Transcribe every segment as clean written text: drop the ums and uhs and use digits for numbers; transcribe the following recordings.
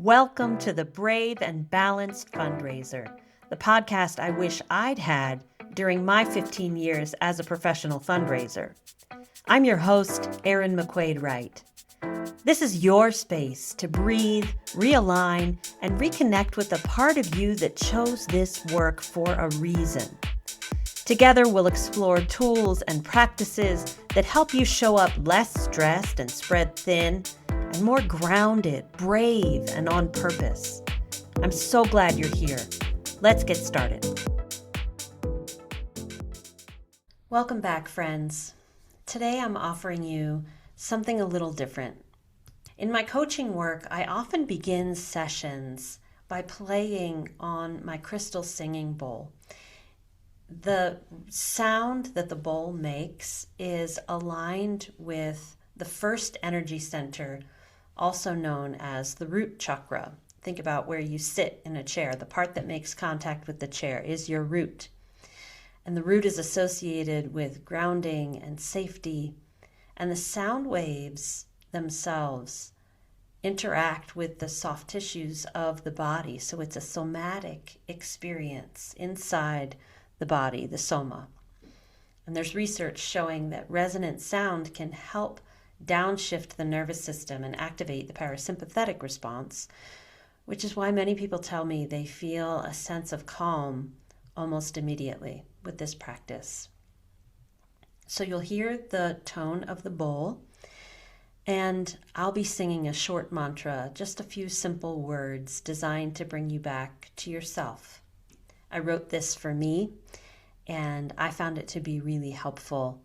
Welcome to the Brave and Balanced Fundraiser, the podcast I wish I'd had during my 15 years as a professional fundraiser. I'm your host, Erin McQuaid-Wright. This is your space to breathe, realign, and reconnect with the part of you that chose this work for a reason. Together, we'll explore tools and practices that help you show up less stressed and spread thin, and more grounded, brave, and on purpose. I'm so glad you're here. Let's get started. Welcome back, friends. Today I'm offering you something a little different. In my coaching work, I often begin sessions by playing on my crystal singing bowl. The sound that the bowl makes is aligned with the first energy center, also known as the root chakra. Think about where you sit in a chair. The part that makes contact with the chair is your root. And the root is associated with grounding and safety. And the sound waves themselves interact with the soft tissues of the body. So it's a somatic experience inside the body, the soma. And there's research showing that resonant sound can help downshift the nervous system and activate the parasympathetic response, which is why many people tell me they feel a sense of calm almost immediately with this practice. So you'll hear the tone of the bowl, and I'll be singing a short mantra, just a few simple words designed to bring you back to yourself. I wrote this for me, and I found it to be really helpful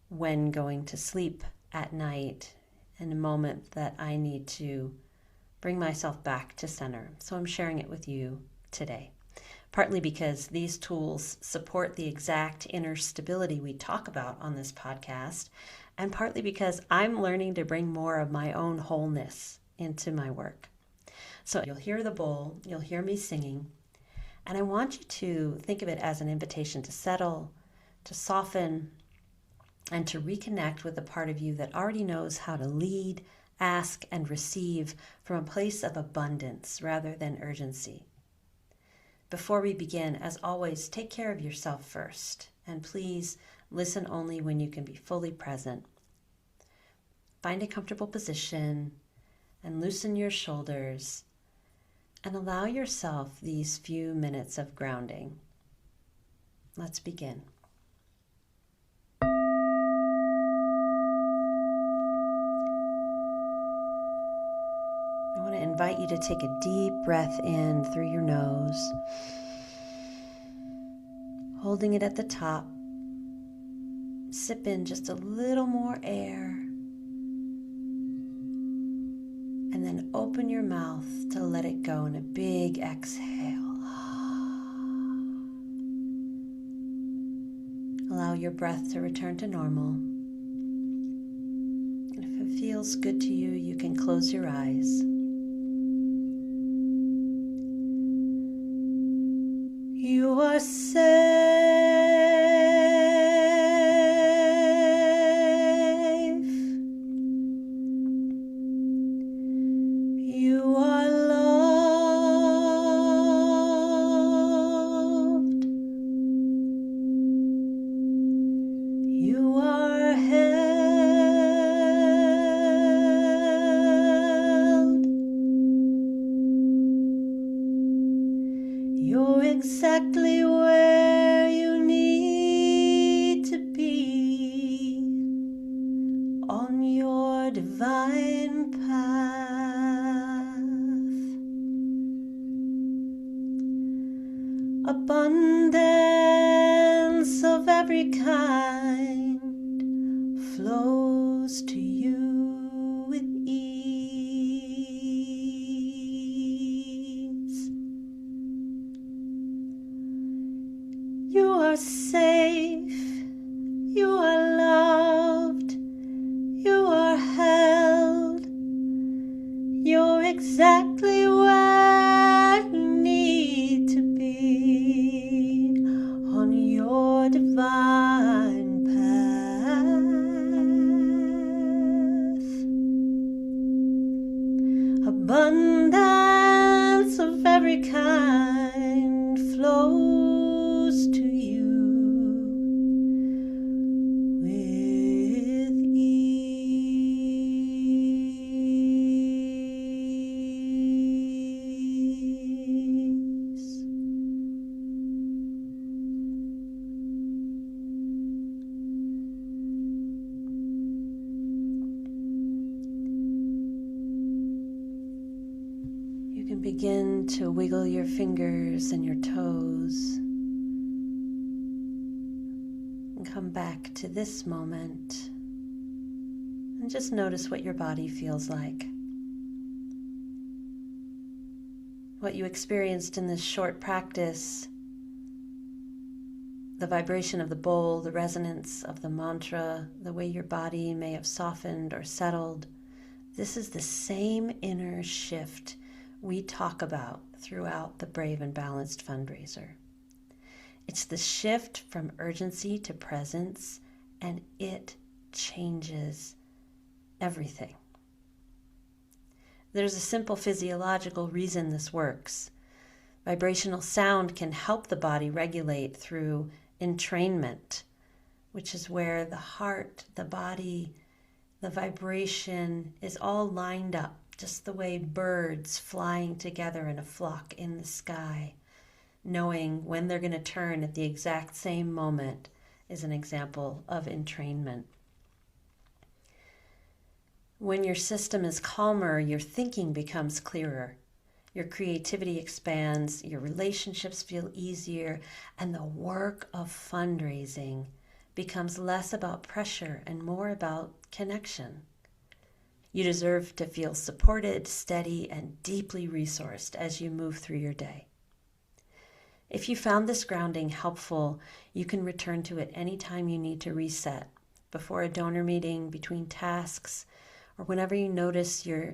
when going to sleep at night in a moment that I need to bring myself back to center. So I'm sharing it with you today, partly because these tools support the exact inner stability we talk about on this podcast, and partly because I'm learning to bring more of my own wholeness into my work. So you'll hear the bowl, you'll hear me singing, and I want you to think of it as an invitation to settle, to soften, and to reconnect with the part of you that already knows how to lead, ask, and receive from a place of abundance rather than urgency. Before we begin, as always, take care of yourself first, and please listen only when you can be fully present. Find a comfortable position and loosen your shoulders, and allow yourself these few minutes of grounding. Let's begin. I invite you to take a deep breath in through your nose, holding it at the top. Sip in just a little more air, and then open your mouth to let it go in a big exhale. Allow your breath to return to normal. And if it feels good to you, you can close your eyes. You are safe. You are loved. You are held. You're exactly where you need to be on your divine path. Abundance of every kind flows to you with ease. You are safe, you are loved, you are held, you're exactly where you need to be on your divine path. Abundance of every kind flows to you with ease. You can begin to wiggle your fingers and your toes and come back to this moment and just notice what your body feels like. What you experienced in this short practice, the vibration of the bowl, the resonance of the mantra, the way your body may have softened or settled. This is the same inner shift we talk about throughout the Brave and Balanced Fundraiser. It's the shift from urgency to presence, and it changes everything. There's a simple physiological reason this works. Vibrational sound can help the body regulate through entrainment, which is where the heart, the body, the vibration is all lined up, just the way birds flying together in a flock in the sky, knowing when they're going to turn at the exact same moment is an example of entrainment. When your system is calmer, your thinking becomes clearer. Your creativity expands, your relationships feel easier, and the work of fundraising becomes less about pressure and more about connection. You deserve to feel supported, steady, and deeply resourced as you move through your day. If you found this grounding helpful, you can return to it anytime you need to reset, before a donor meeting, between tasks, or whenever you notice your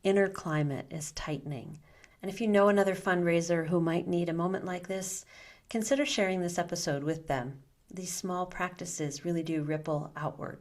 inner climate is tightening. And if you know another fundraiser who might need a moment like this, consider sharing this episode with them. These small practices really do ripple outward.